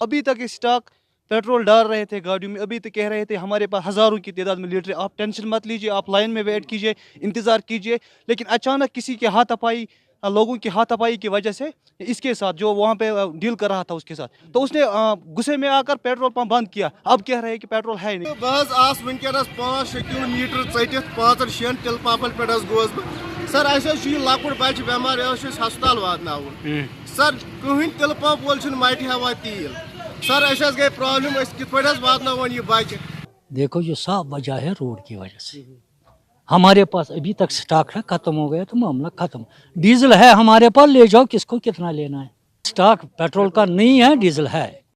अभी तक ये स्टॉक पेट्रोल डाल रहे थे गाड़ियों में, अभी तक कह रहे थे हमारे पास हज़ारों की तादाद में लीटर है, आप टेंशन मत लीजिए, आप लाइन में वेट कीजिए, इंतज़ार कीजिए। लेकिन अचानक किसी के हाथापाई लोगों की हाथापाई की वजह से इसके साथ जो वहाँ पे डील कर रहा था उसके साथ, तो उसने गुस्से में आकर पेट्रोल पंप बंद किया। अब कह रहे हैं कि पेट्रोल है नहीं। बस आस वनकस 5-6 किलोमीटर टित 5-6 टिल पापल पे गोस बह सर अस लकुट बच्चे बेमार हस्पताल वातन सर कहन तिल पंप वोल माटि हवा तेल सर अस गई प्रॉब्लम कित वातन यह बच्चे। देखो ये साफ वजह है रोड की वजह से। हमारे पास अभी तक स्टॉक है, खत्म हो गया तो मामला खत्म। डीजल है हमारे पास, ले जाओ, किसको कितना लेना है। स्टॉक पेट्रोल का नहीं है, डीजल है।